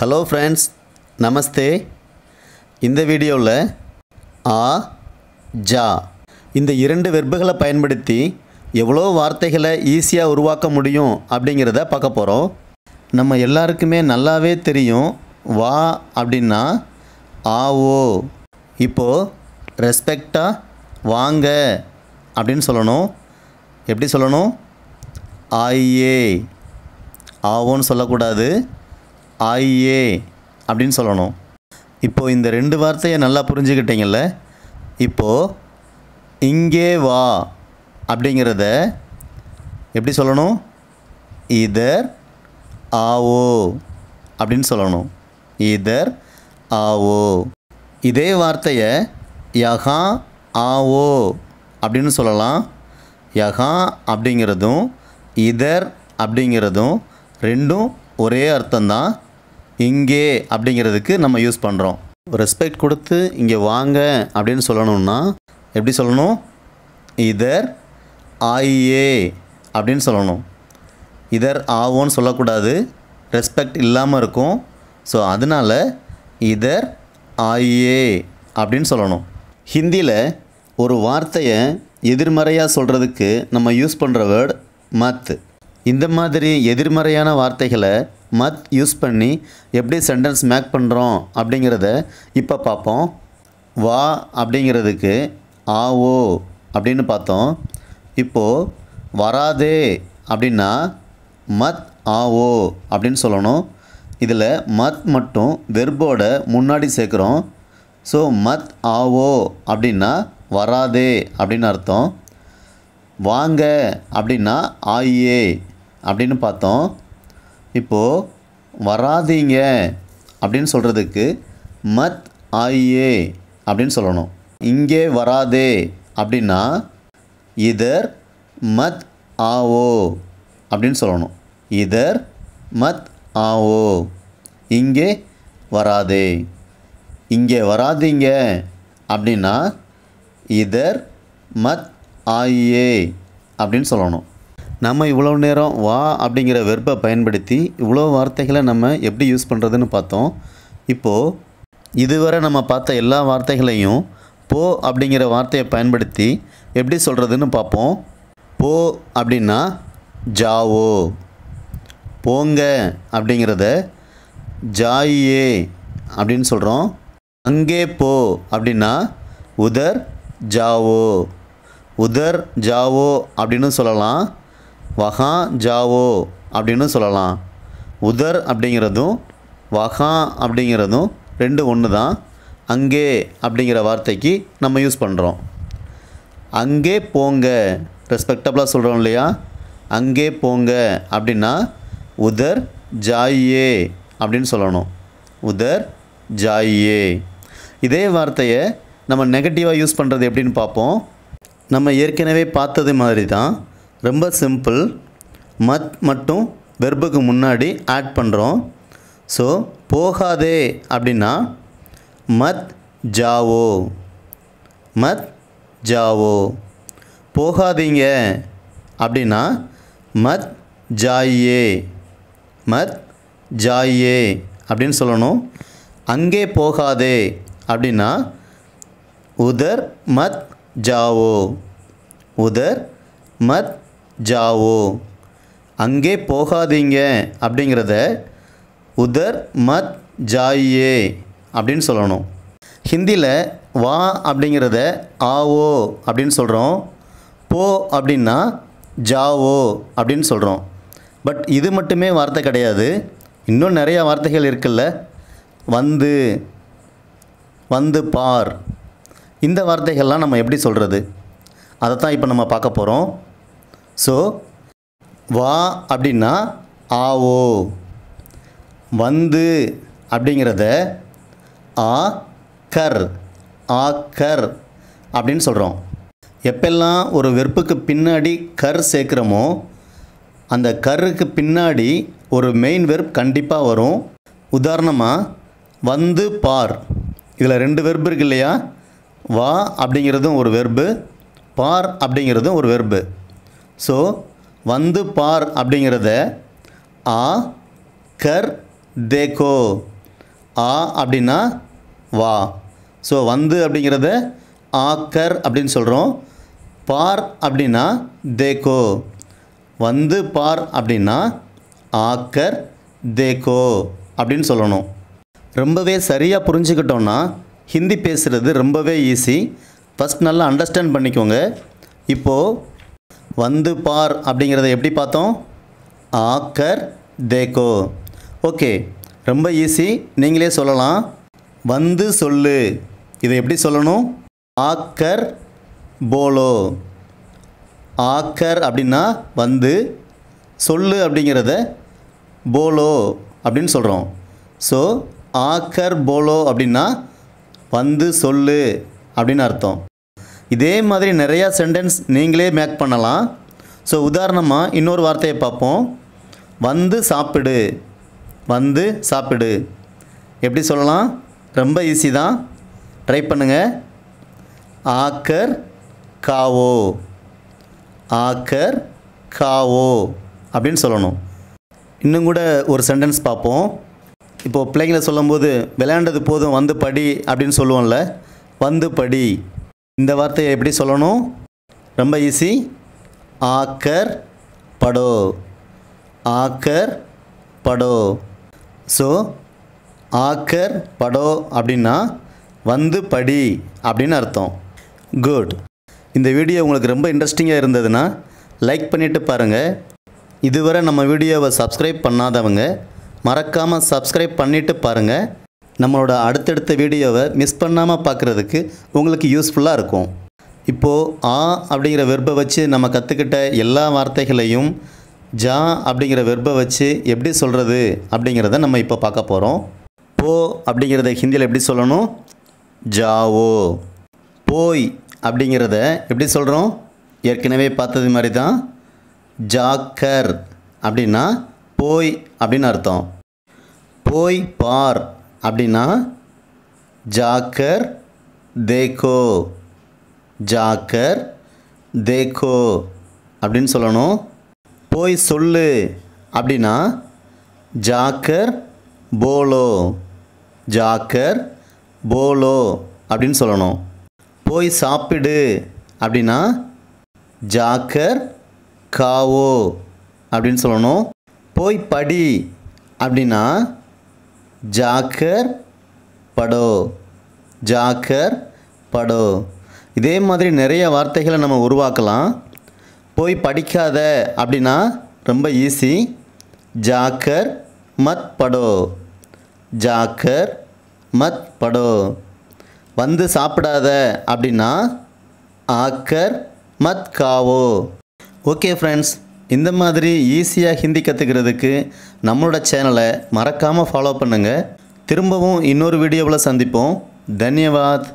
Hello friends, நமஸ்தே. இந்த வீடியோவில் ஆ ஜா இந்த இரண்டு வெர்புகளை பயன்படுத்தி எவ்வளோ வார்த்தைகளை ஈஸியாக உருவாக்க முடியும் அப்படிங்கிறத பார்க்க போகிறோம். நம்ம எல்லாருக்குமே நல்லாவே தெரியும் வா அப்படின்னா ஆவோ. இப்போது ரெஸ்பெக்டாக வாங்க அப்படின்னு சொல்லணும். எப்படி சொல்லணும்? ஆயே. ஆவோன்னு சொல்லக்கூடாது, ஆயே அப்படின்னு சொல்லணும். இப்போது இந்த ரெண்டு வார்த்தையை நல்லா புரிஞ்சுக்கிட்டீங்கல்ல. இப்போது இங்கே வா அப்படிங்கிறத எப்படி சொல்லணும்? இதர் ஆவோ அப்படின்னு சொல்லணும். இதர் ஆவோ. இதே வார்த்தையை யஹா ஆவோ அப்படின்னு சொல்லலாம். யஹா அப்படிங்கிறதும் இதர் அப்படிங்கிறதும் ரெண்டும் ஒரே அர்த்தம்தான். இங்கே அப்படிங்கிறதுக்கு நம்ம யூஸ் பண்ணுறோம். ரெஸ்பெக்ட் கொடுத்து இங்கே வாங்க அப்படின்னு சொல்லணும்னா எப்படி சொல்லணும்? இதர் ஆயே அப்படின்னு சொல்லணும். இதர் ஆவோன்னு சொல்லக்கூடாது, ரெஸ்பெக்ட் இல்லாமல் இருக்கும். ஸோ அதனால் இதர் ஆயே அப்படின்னு சொல்லணும். ஹிந்தியில் ஒரு வார்த்தையை எதிர்மறையாக சொல்கிறதுக்கு நம்ம யூஸ் பண்ணுற வேர்டு மத். இந்த மாதிரி எதிர்மறையான வார்த்தைகளை மத் யூஸ் பண்ணி எப்படி சென்டென்ஸ் மேக் பண்ணுறோம் அப்படிங்கிறத இப்போ பார்ப்போம். வா அப்படிங்கிறதுக்கு ஆவோ அப்படின்னு பார்த்தோம். இப்போது வராதே அப்படின்னா மத் ஆவோ அப்படின்னு சொல்லணும். இதில் மத் மட்டும் வெர்போட முன்னாடி சேர்க்குறோம். ஸோ மத் ஆவோ அப்படின்னா வராதே அப்படின்னு அர்த்தம். வாங்க அப்படின்னா ஆயே அப்படின்னு பார்த்தோம். இப்போது வராதீங்க அப்படின்னு சொல்கிறதுக்கு மத் ஆயே அப்படின்னு சொல்லணும். இங்கே வராதே அப்படின்னா இதர் மத் ஆவோ அப்படின்னு சொல்லணும். இதர் மத் ஆவோ. இங்கே வராதே. இங்கே வராதீங்க அப்படின்னா இதர் மத் ஆயே அப்படின்னு சொல்லணும். நம்ம இவ்வளோ நேரம் வா அப்படிங்கிற வெர்பை பயன்படுத்தி இவ்வளோ வார்த்தைகளை நம்ம எப்படி யூஸ் பண்ணுறதுன்னு பார்த்தோம். இப்போது இதுவரை நம்ம பார்த்த எல்லா வார்த்தைகளையும் போ அப்படிங்கிற வார்த்தையை பயன்படுத்தி எப்படி சொல்கிறதுன்னு பார்ப்போம். போ அப்படின்னா ஜாவோ. போங்க அப்படிங்கிறத ஜாயே அப்படின்னு சொல்கிறோம். அங்கே போ அப்படின்னா உதர் ஜாவோ. உதர் ஜாவோ அப்படின்னு சொல்லலாம். வஹா ஜாவோ அப்படின்னு சொல்லலாம். உதர் அப்படிங்கிறதும் வஹா அப்படிங்கிறதும் ரெண்டு ஒன்று தான். அங்கே அப்படிங்கிற வார்த்தைக்கு நம்ம யூஸ் பண்ணுறோம். அங்கே போங்க ரெஸ்பெக்டபுளாக சொல்கிறோம் இல்லையா? அங்கே போங்க அப்படின்னா உதர் ஜாயே அப்படின்னு சொல்லணும். உதர் ஜாயே. இதே வார்த்தையை நம்ம நெகட்டிவாக யூஸ் பண்ணுறது எப்படின்னு பார்ப்போம். நம்ம ஏற்கனவே பார்த்தது மாதிரி தான், ரொம்ப சிம்பிள். மத் மட்டும் வெர்புக்கு முன்னாடி ஆட் பண்ணுறோம். ஸோ போகாதே அப்படின்னா மத் ஜாவோ. மத் ஜாவோ. போகாதீங்க அப்படின்னா மத் ஜாயே. மத் ஜாயே அப்படின்னு சொல்லணும். அங்கே போகாதே அப்படின்னா உதர் மத் ஜாவோ. உதர் மத் ஜாவோ. அங்கே போகாதீங்க அப்படிங்கிறத உதர் மத் ஜாயே அப்படின்னு சொல்லணும். ஹிந்தியில் வா அப்படிங்கிறத ஆவோ அப்படின்னு சொல்கிறோம். போ அப்படின்னா ஜாவோ அப்படின்னு சொல்கிறோம். பட் இது மட்டுமே வார்த்தை கிடையாது, இன்னும் நிறையா வார்த்தைகள் இருக்குல்ல. வந்து, வந்து பார், இந்த வார்த்தைகள்லாம் நம்ம எப்படி சொல்கிறது அதை தான் இப்போ நம்ம பார்க்க போகிறோம். ஸோ வா அப்படின்னா ஆவோ. வந்து அப்படிங்கிறத ஆ கர், ஆ கர் அப்படின்னு சொல்கிறோம். எப்பெல்லாம் ஒரு வெர்புக்கு பின்னாடி கர் சேர்க்குறோமோ அந்த கருக்கு பின்னாடி ஒரு மெயின் வெர்ப் கண்டிப்பாக வரும். உதாரணமாக வந்து பார், இதில் ரெண்டு வெர்பு இருக்கு இல்லையா? வா அப்படிங்கிறதும் ஒரு வெர்பு, பார் அப்படிங்கிறதும் ஒரு வெர்பு. ஸோ வந்து பார் அப்படிங்கிறத ஆ கர் देखो आ அப்படினா வா ஸோ வந்து அப்படிங்கிறத ஆக்கர் அப்படின்னு சொல்கிறோம் பார் அப்படின்னா தேக்கோ வந்து பார் அப்படின்னா ஆக்கர் தேக்கோ அப்படின்னு சொல்லணும் ரொம்பவே சரியாக புரிஞ்சுக்கிட்டோன்னா ஹிந்தி பேசுகிறது ரொம்பவே ஈஸி ஃபஸ்ட் நல்லா அண்டர்ஸ்டாண்ட் பண்ணிக்கோங்க இப்போது வந்து பார் அப்படிங்கிறத எப்படி பார்த்தோம் ஆக்கர் தேக்கோ ஓகே ரொம்ப ஈஸி நீங்களே சொல்லலாம் வந்து சொல்லு இதை எப்படி சொல்லணும் ஆக்கர் போலோ ஆக்கர் அப்படின்னா வந்து சொல்லு அப்படிங்கிறத போலோ அப்படின்னு சொல்கிறோம் ஸோ ஆக்கர் போலோ அப்படின்னா வந்து சொல்லு அப்படின்னு அர்த்தம் இதே மாதிரி நிறையா சென்டென்ஸ் நீங்களே மேக் பண்ணலாம் ஸோ உதாரணமாக இன்னொரு வார்த்தையை பார்ப்போம் வந்து சாப்பிடு வந்து சாப்பிடு எப்படி சொல்லலாம் ரொம்ப ஈஸி தான் ட்ரை பண்ணுங்கள் ஆக்கர் காவோ ஆக்கர் காவோ அப்படின்னு சொல்லணும் இன்னும் கூட ஒரு சென்டென்ஸ் பார்ப்போம் இப்போது பிள்ளைங்களை சொல்லும்போது விளையாண்டது போதும் வந்து படி அப்படின்னு சொல்லுவோம்ல வந்து படி இந்த வார்த்தையை எப்படி சொல்லணும் ரொம்ப ஈஸி ஆக்கர் படோ ஆக்கர் படோ ஸோ ஆக்கர் படோ அப்படின்னா வந்து படி அப்படின்னு அர்த்தம் குட் இந்த வீடியோ உங்களுக்கு ரொம்ப இன்ட்ரெஸ்டிங்காக இருந்ததுன்னா லைக் பண்ணிவிட்டு பாருங்கள் இதுவரை நம்ம வீடியோவை சப்ஸ்கிரைப் பண்ணாதவங்க மறக்காமல் சப்ஸ்கிரைப் பண்ணிவிட்டு பாருங்கள் நம்மளோட அடுத்தடுத்த வீடியோவை மிஸ் பண்ணாமல் பார்க்குறதுக்கு உங்களுக்கு யூஸ்ஃபுல்லாக இருக்கும் இப்போது ஆ அப்படிங்கிற வெர்பை வச்சு நம்ம கற்றுக்கிட்ட எல்லா வார்த்தைகளையும் ஜா அப்படிங்கிற வெர்பை வச்சு எப்படி சொல்கிறது அப்படிங்கிறத நம்ம இப்போ பார்க்க போகிறோம் போ அப்படிங்கிறத ஹிந்தியில் எப்படி சொல்லணும் ஜாவோ போய் அப்படிங்கிறத எப்படி சொல்கிறோம் ஏற்கனவே பார்த்தது மாதிரி தான் ஜாக்கர் அப்படின்னா போய் அப்படின்னு அர்த்தம் போய் பார் அப்படின்னா ஜாக்கர் தேக்கோ ஜாக்கர் தேக்கோ அப்படின்னு சொல்லணும் போய் சொல்லு அப்படின்னா ஜாக்கர் போலோ ஜாக்கர் போலோ அப்படின்னு சொல்லணும் போய் சாப்பிடு அப்படின்னா ஜாக்கர் காவோ அப்படின்னு சொல்லணும் போய் படி அப்படின்னா ஜாக்கர் படோ ஜாக்கர் படோ இதே மாதிரி நிறைய வார்த்தைகளை நம்ம உருவாக்கலாம் போய் படிக்காத அப்படின்னா ரொம்ப ஈஸி ஜாக்கர் மத் படோ ஜாக்கர் மத் படோ வந்து சாப்பிடாத அப்படின்னா ஆக்கர் மத் காவோ ஓகே ஃப்ரெண்ட்ஸ் இந்த மாதிரி ஈஸியாக ஹிந்தி கற்றுக்கிறதுக்கு நம்மளோட சேனலை மறக்காமல் ஃபாலோ பண்ணுங்கள் திரும்பவும் இன்னொரு வீடியோவில் சந்திப்போம் தன்யவாத்